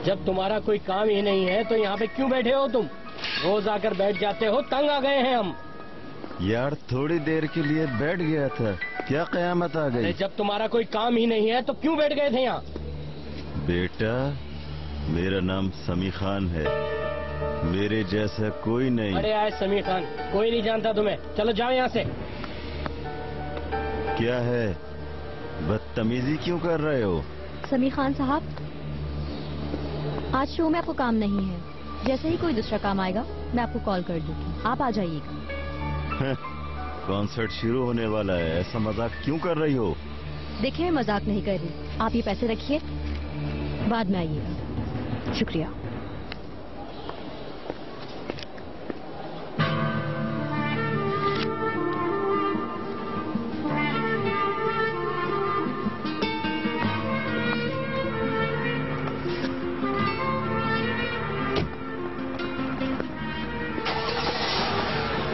जब तुम्हारा कोई काम ही नहीं है तो यहाँ पे क्यों बैठे हो तुम? रोज आकर बैठ जाते हो, तंग आ गए हैं हम। यार थोड़ी देर के लिए बैठ गया था, क्या कयामत आ गई? जब तुम्हारा कोई काम ही नहीं है तो क्यों बैठ गए थे यहाँ? बेटा, मेरा नाम समी खान है, मेरे जैसा कोई नहीं। अरे आए समी खान, कोई नहीं जानता तुम्हें, चलो जाओ यहाँ से। क्या है, बदतमीजी क्यों कर रहे हो? समी खान साहब, आज शो में आपको काम नहीं है। जैसे ही कोई दूसरा काम आएगा मैं आपको कॉल कर दूंगी, आप आ जाइएगा। कॉन्सर्ट शुरू होने वाला है, ऐसा मजाक क्यों कर रही हो? देखिए, मैं मजाक नहीं कर रही। आप ये पैसे रखिए, बाद में आइएगा। शुक्रिया।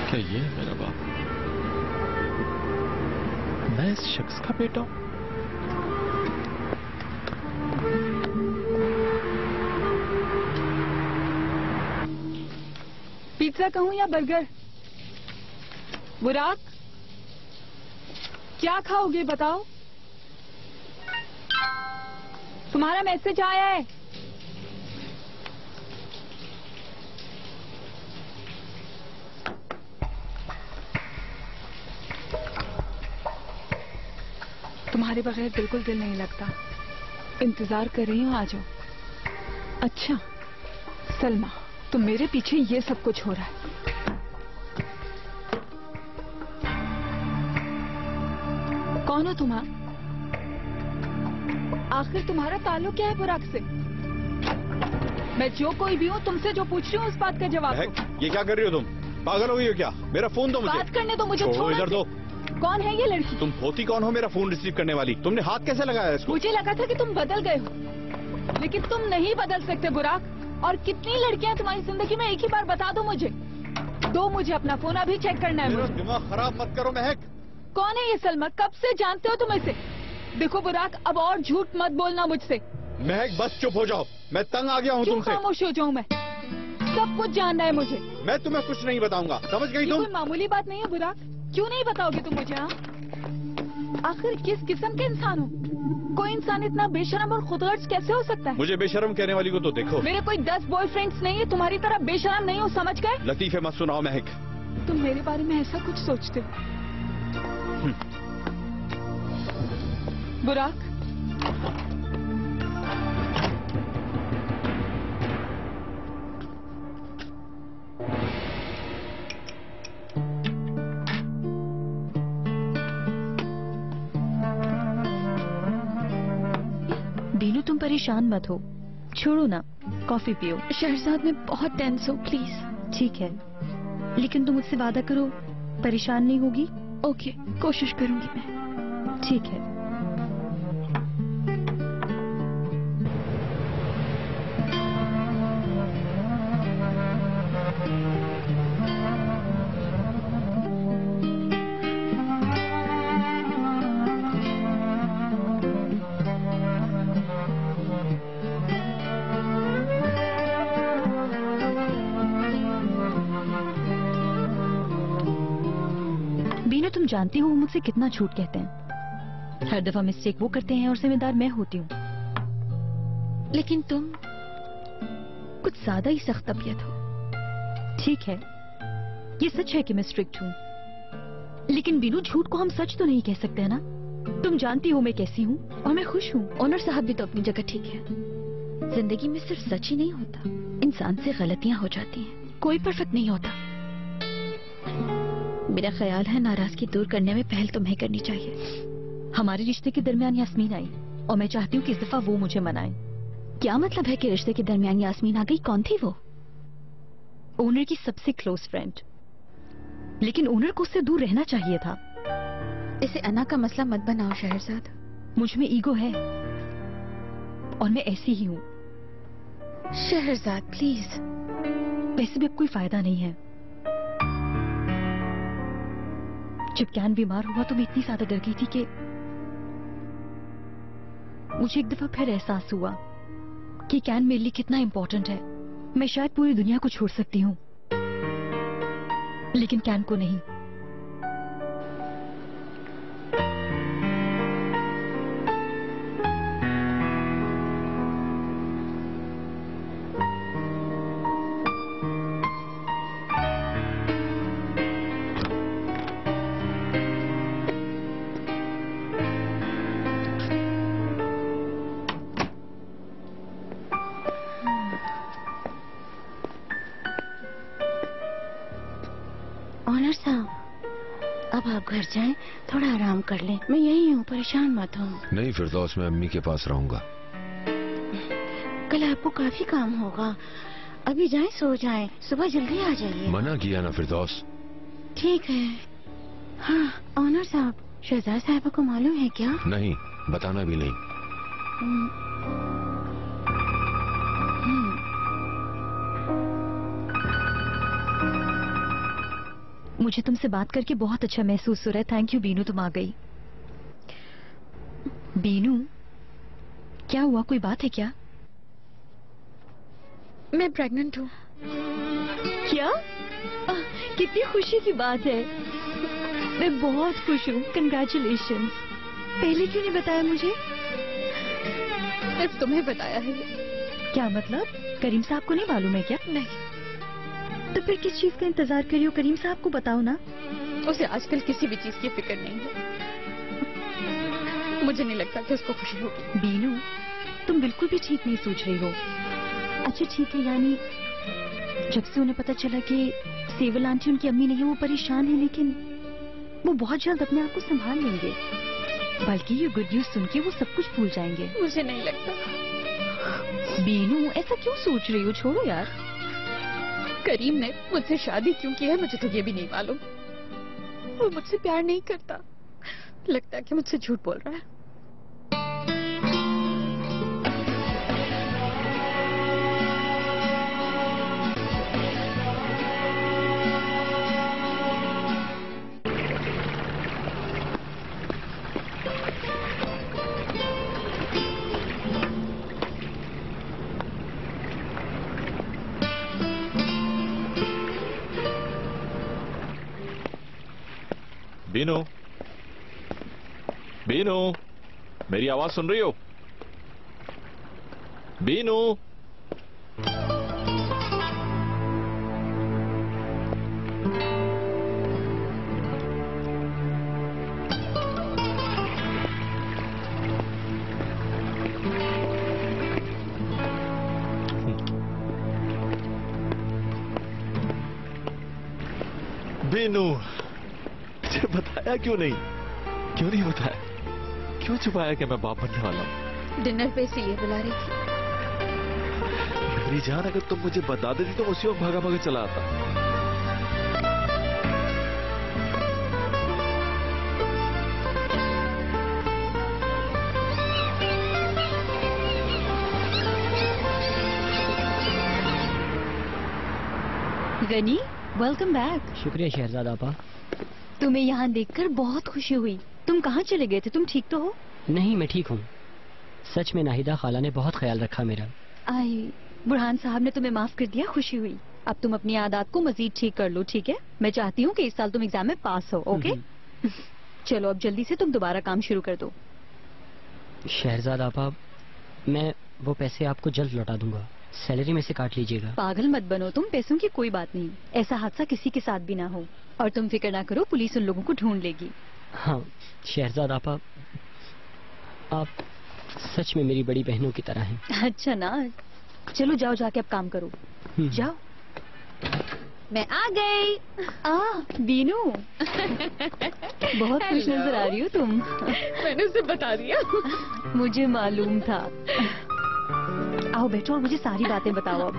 क्या ये है मेरा बाप? मैं इस शख्स का बेटा हूं? पिज्जा कहूं या बर्गर? बुराक, क्या खाओगे बताओ? तुम्हारा मैसेज आया है। तुम्हारे बगैर बिल्कुल दिल नहीं लगता। इंतजार कर रही हूँ, आ जाओ। अच्छा सलमा, तो मेरे पीछे ये सब कुछ हो रहा है। कौन हो तुम? आखिर तुम्हारा ताल्लुक क्या है बुराक से? मैं जो कोई भी हूँ, तुमसे जो पूछ रही हूँ उस बात का जवाब दो। ये क्या कर रही हो तुम? पागल हो गई हो क्या? मेरा फोन दो मुझे। बात करने दो मुझे। छोड़ो, इधर दो। कौन है ये लड़की? तुम होती कौन हो मेरा फोन रिसीव करने वाली? तुमने हाथ कैसे लगाया इसको? मुझे लगा था कि तुम बदल गए हो, लेकिन तुम नहीं बदल सकते बुराक। और कितनी लड़कियां तुम्हारी जिंदगी में, एक ही बार बता दो मुझे। दो मुझे अपना फोन, अभी चेक करना है मेरा मुझे। दिमाग खराब मत करो महक। कौन है ये सलमा? कब से जानते हो तुम इसे? देखो बुराक, अब और झूठ मत बोलना मुझसे। महक बस चुप हो जाओ, मैं तंग आ गया हूँ तुमसे। खामोश हो जाऊँ मैं? सब कुछ जानना है मुझे। मैं तुम्हें कुछ नहीं बताऊंगा, समझ गई तुम? कोई मामूली बात नहीं है बुराक, क्यों नहीं बताओगे तुम मुझे? हाँ, आखिर किस किस्म के इंसान हो? कोई इंसान इतना बेशरम और खुदगर्ज कैसे हो सकता है? मुझे बेशरम कहने वाली को तो देखो। मेरे कोई 10 बॉयफ्रेंड्स नहीं है, तुम्हारी तरह बेशरम नहीं हो, समझ गए? लतीफे मत सुनाओ महक। तुम मेरे बारे में ऐसा कुछ सोचते हो? बुराक, बीनू, तुम परेशान मत हो, छोड़ो ना, कॉफी पियो। शहरजाद, मैं बहुत टेंस हूँ, प्लीज। ठीक है, लेकिन तुम मुझसे वादा करो, परेशान नहीं होगी? ओके, कोशिश करूंगी मैं। ठीक है। तुम जानती हो वो मुझसे कितना झूठ कहते हैं। हर दफा मिस्टेक वो करते हैं और जिम्मेदार मैं होती हूँ। लेकिन तुम कुछ ज्यादा ही सख्त तबीयत हो। ठीक है, ये सच है कि मैं स्ट्रिक्ट हूँ, लेकिन बीनू, झूठ को हम सच तो नहीं कह सकते है ना? तुम जानती हो मैं कैसी हूँ और मैं खुश हूँ। ऑनर साहब भी तो अपनी जगह ठीक है। जिंदगी में सिर्फ सच ही नहीं होता, इंसान से गलतियां हो जाती हैं। कोई परफेक्ट नहीं होता। मेरा ख्याल है नाराजगी दूर करने में पहल तुम्हें करनी चाहिए। हमारे रिश्ते के दरमियान यास्मीन आई और मैं चाहती हूँ कि इस दफा वो मुझे मनाए। क्या मतलब है कि रिश्ते के दरमियान यास्मीन आ गई? कौन थी वो? ओनर की सबसे क्लोज फ्रेंड, लेकिन ओनर को उससे दूर रहना चाहिए था। इसे अना का मसला मत बनाओ शहरजाद। मुझ में ईगो है और मैं ऐसी ही हूँ। शहरजाद प्लीज। वैसे भी अब कोई फायदा नहीं है। जब कैन बीमार हुआ तो मैं इतनी ज्यादा डर गई थी कि मुझे एक दफा फिर एहसास हुआ कि कैन मेरे लिए कितना इम्पोर्टेंट है। मैं शायद पूरी दुनिया को छोड़ सकती हूँ, लेकिन कैन को नहीं। ऑनर साहब, अब आप घर जाएं, थोड़ा आराम कर लें। मैं यही हूँ, परेशान मत हो। नहीं फिरदौस, मैं अम्मी के पास रहूंगा। कल आपको काफी काम होगा। अभी जाएं, सो जाएं, सुबह जल्दी आ जाइए। मना किया ना फिरदौस। ठीक है। हाँ ऑनर साहब, शहजाद साहिबा को मालूम है क्या? नहीं, बताना भी नहीं। मुझे तुमसे बात करके बहुत अच्छा महसूस हो रहा है। थैंक यू बीनू, तुम आ गई। बीनू, क्या हुआ? कोई बात है क्या? मैं प्रेग्नेंट हूँ। क्या? कितनी खुशी की बात है। मैं बहुत खुश हूँ। कंग्रेचुलेशन। पहले क्यों नहीं बताया मुझे? सिर्फ तुम्हें बताया है। क्या मतलब? करीम साहब को नहीं मालूम है क्या? नहीं। तो फिर किस चीज का इंतजार कर रही हो? करीम साहब को बताओ ना। उसे आजकल किसी भी चीज की फिक्र नहीं है। मुझे नहीं लगता कि उसको खुशी होगी। बीनू, तुम बिल्कुल भी ठीक नहीं सोच रही हो। अच्छा ठीक है, यानी जब से उन्हें पता चला कि सेवल आंटी उनकी अम्मी नहीं है, वो परेशान है, लेकिन वो बहुत जल्द अपने आप को संभाल लेंगे। बल्कि ये गुड न्यूज सुन के वो सब कुछ भूल जाएंगे। मुझे नहीं लगता। बीनू, ऐसा क्यों सोच रही हो? छोड़ो यार। करीम ने मुझसे शादी क्यों की है मुझे तो ये भी नहीं मालूम। वो मुझसे प्यार नहीं करता। लगता है कि मुझसे झूठ बोल रहा है। बीनू, बीनू, मेरी आवाज सुन रही हो? बीनू, बीनू, मुझे बताया क्यों नहीं? क्यों नहीं बताया? क्यों छुपाया कि मैं बाप बनने वाला हूँ? डिनर पे इसीलिए बुला रही थी। मेरी जान, अगर तुम मुझे बता देती तो उसी वक्त भागा भागा चला आता। Ghani, welcome back. शुक्रिया शहजाद आपा। तुम्हें यहाँ देखकर बहुत खुशी हुई। तुम कहाँ चले गए थे? तुम ठीक तो हो? नहीं, मैं ठीक हूँ। सच में नाहिदा खाला ने बहुत ख्याल रखा मेरा। आई, बुरहान साहब ने तुम्हें माफ कर दिया, खुशी हुई। अब तुम अपनी आदत को मजीद ठीक कर लो, ठीक है? मैं चाहती हूँ कि इस साल तुम एग्जाम में पास हो, ओके? चलो अब जल्दी से तुम दोबारा काम शुरू कर दो। शहजाद आपा, मैं वो पैसे आपको जल्द लौटा दूंगा। सैलरी में से काट लीजिएगा। पागल मत बनो तुम, पैसों की कोई बात नहीं। ऐसा हादसा किसी के साथ भी ना हो। और तुम फिक्र ना करो, पुलिस उन लोगों को ढूंढ लेगी। हाँ शहजाद आपा, आप सच में मेरी बड़ी बहनों की तरह हैं। अच्छा ना, चलो जाओ, जाके अब काम करो। जाओ। मैं आ गई। बीनू, बहुत खुश नजर आ रही हो तुम। मैंने उसे बता दिया। मुझे मालूम था। आओ बैठो और मुझे सारी बातें बताओ अब।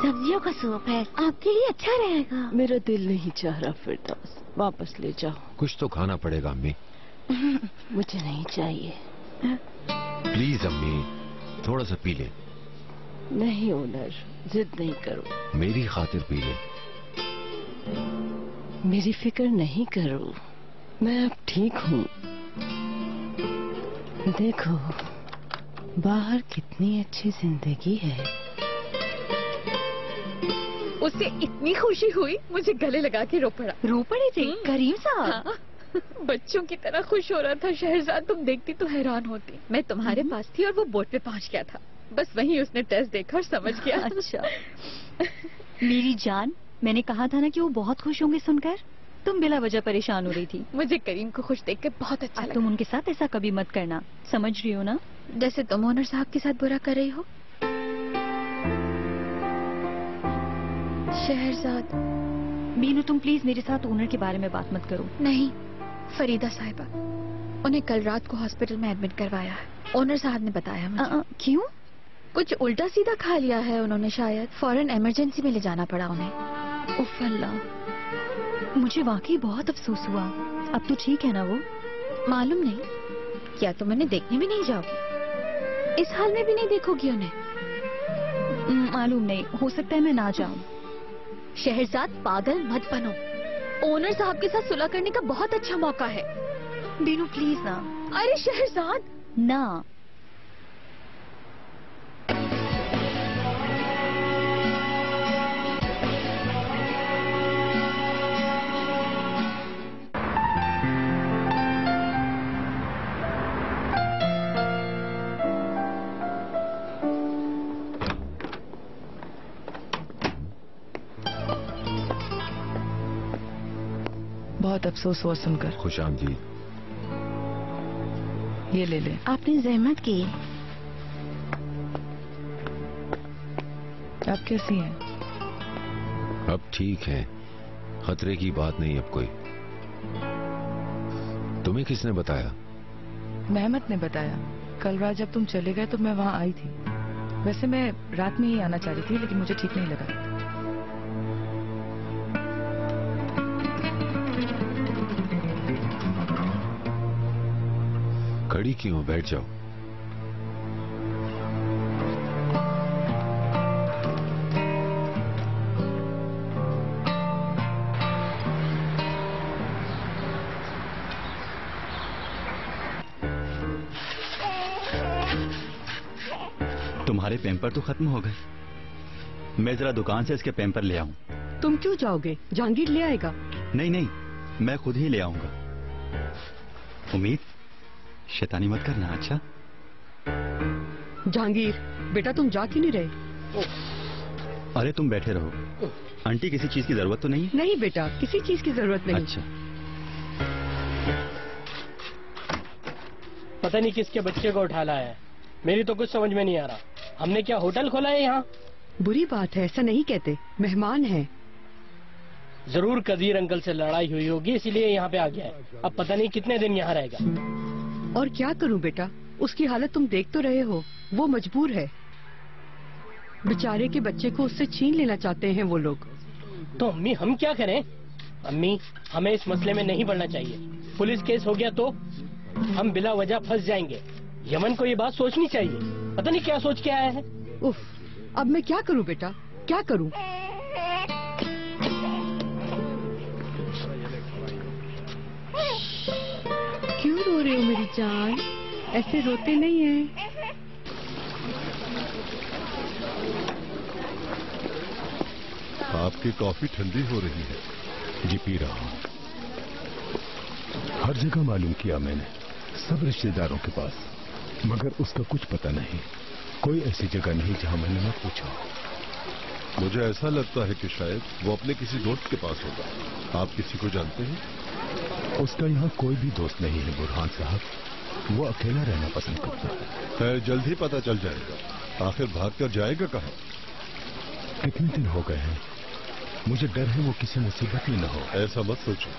सब्जियों का सूप है, आपके लिए अच्छा रहेगा। मेरा दिल नहीं चाह रहा फिरदौस, वापस ले जाओ। कुछ तो खाना पड़ेगा अम्मी। मुझे नहीं चाहिए। प्लीज अम्मी, थोड़ा सा पी ले। नहीं ओनर, जिद नहीं करो। मेरी खातिर पी ले। मेरी फिक्र नहीं करो, मैं अब ठीक हूँ। देखो बाहर कितनी अच्छी जिंदगी है। उससे इतनी खुशी हुई, मुझे गले लगा के रो पड़ा। रो पड़े थे करीम साहब? हाँ, बच्चों की तरह खुश हो रहा था शहरजाद। तुम देखती तो हैरान होती। मैं तुम्हारे पास थी और वो बोट पे पहुंच गया था। बस वहीं उसने टेस्ट देखा और समझ गया। अच्छा मेरी जान, मैंने कहा था ना कि वो बहुत खुश होंगे सुनकर। तुम बिला वजह परेशान हो रही थी। मुझे करीम को खुश देख कर बहुत अच्छा लगा। तुम उनके साथ ऐसा कभी मत करना, समझ रही हो ना? जैसे तुम ओनर साहब के साथ बुरा कर रही हो। शहरजाद। बीनू तुम प्लीज मेरे साथ ओनर के बारे में बात मत करो। नहीं, फरीदा साहिबा, उन्हें कल रात को हॉस्पिटल में एडमिट करवाया है। ओनर साहब ने बताया मुझे। क्यों? कुछ उल्टा सीधा खा लिया है उन्होंने शायद। फौरन इमरजेंसी में ले जाना पड़ा उन्हें। उफ अल्लाह, मुझे वाकई बहुत अफसोस हुआ। अब तो ठीक है ना वो? मालूम नहीं, क्या तुम उन्हें देखने भी नहीं जाओगी? इस हाल में भी नहीं देखोगी उन्हें? मालूम नहीं, हो सकता है मैं ना जाऊं। शहरजाद पागल मत बनो। ओनर साहब के साथ सुलह करने का बहुत अच्छा मौका है। बीनू प्लीज ना। अरे शहरजाद ना। बहुत अफसोस हुआ सुनकर। खुश आमदीद। ये ले ले। आपने जहमत की। आप कैसी हैं? अब ठीक है, खतरे की बात नहीं अब कोई। तुम्हें किसने बताया? मेहमत ने बताया। कल रात जब तुम चले गए तो मैं वहाँ आई थी। वैसे मैं रात में ही आना चाह रही थी, लेकिन मुझे ठीक नहीं लगा। खड़ी क्यों? बैठ जाओ। तुम्हारे पेम्पर तो खत्म हो गए। मैं जरा दुकान से इसके पेम्पर ले आऊं। तुम क्यों जाओगे? जहांगीर ले आएगा। नहीं नहीं, मैं खुद ही ले आऊंगा। उम्मीद, शैतानी मत करना। अच्छा जहांगीर बेटा, तुम जा क्यों नहीं रहे? अरे तुम बैठे रहो। आंटी, किसी चीज की जरूरत तो नहीं है? नहीं बेटा, किसी चीज की जरूरत नहीं। अच्छा। पता नहीं किसके बच्चे को उठा लाया है। मेरी तो कुछ समझ में नहीं आ रहा। हमने क्या होटल खोला है यहाँ? बुरी बात है, ऐसा नहीं कहते। मेहमान है। जरूर कदीर अंकल से लड़ाई हुई होगी, इसीलिए यहाँ पे आ गया है। अब पता नहीं कितने दिन यहाँ रहेगा। और क्या करूं बेटा, उसकी हालत तुम देख तो रहे हो। वो मजबूर है। बेचारे के बच्चे को उससे छीन लेना चाहते हैं वो लोग। तो अम्मी हम क्या करें? अम्मी, हमें इस मसले में नहीं बढ़ना चाहिए। पुलिस केस हो गया तो हम बिला वजह फंस जाएंगे। यमन को ये बात सोचनी चाहिए। पता नहीं क्या सोच के आया है। उफ, अब मैं क्या करूं बेटा, क्या करूं? क्यों रो रहे हो मेरी जान? ऐसे रोते नहीं हैं। आपकी कॉफी ठंडी हो रही है। जी पी रहा हूं। हर जगह मालूम किया मैंने, सब रिश्तेदारों के पास, मगर उसका कुछ पता नहीं। कोई ऐसी जगह नहीं जहां मैंने न पूछा। मुझे ऐसा लगता है कि शायद वो अपने किसी दोस्त के पास होगा। आप किसी को जानते हैं? उसका यहाँ कोई भी दोस्त नहीं है बुरहान साहब। वो अकेला रहना पसंद करता है। जल्द ही पता चल जाएगा। आखिर भाग कर जाएगा कहाँ? कितने दिन हो गए हैं, मुझे डर है वो किसी मुसीबत में न हो। ऐसा मत सोचो,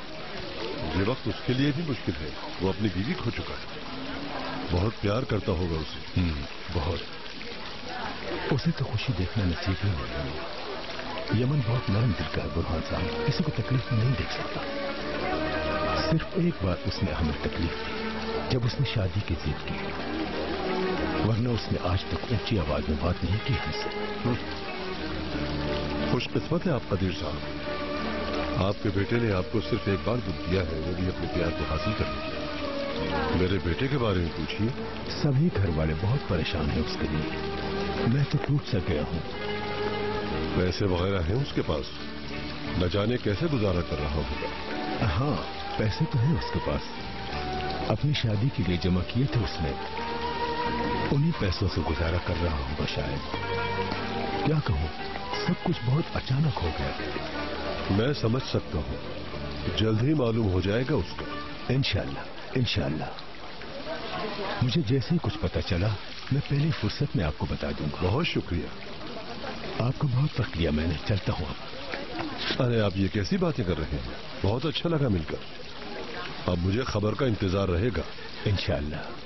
ये वक्त उसके लिए भी मुश्किल है। वो अपनी बीवी खो चुका है। बहुत प्यार करता होगा उसे। बहुत। उसे तो खुशी देखना नसीब ही नहीं। यमन बहुत नरम दिल का है बुरहान साहब, किसी को तकलीफ नहीं देख सकता। सिर्फ एक बार उसने हमें तकलीफ दी, जब उसने शादी की जिद की, वरना उसने आज तक ऊंची आवाज में बात नहीं की हमसे। खुशकिस्मत है आप कदीर साहब। आपके बेटे ने आपको सिर्फ एक बार दुख दिया है, वो भी अपने प्यार को हासिल करने के लिए। मेरे बेटे के बारे में पूछिए। सभी घर वाले बहुत परेशान हैं उसके लिए। मैं तो टूट सा गया हूँ। पैसे वगैरह हैं उसके पास? न जाने कैसे गुजारा कर रहा होगा। हाँ, पैसे तो हैं उसके पास। अपनी शादी के लिए जमा किए थे उसने। उन्हीं पैसों से गुजारा कर रहा होगा शायद। क्या कहूँ, सब कुछ बहुत अचानक हो गया। मैं समझ सकता हूँ, जल्द ही मालूम हो जाएगा उसको। इंशाल्लाह, इंशाल्लाह। मुझे जैसे ही कुछ पता चला मैं पहली फुर्सत में आपको बता दूंगा। बहुत शुक्रिया। आपको बहुत वक्त लिया मैंने, चलता हूँ अब। अरे आप ये कैसी बातें कर रहे हैं? बहुत अच्छा लगा मिलकर। अब मुझे खबर का इंतजार रहेगा। इंशाल्लाह।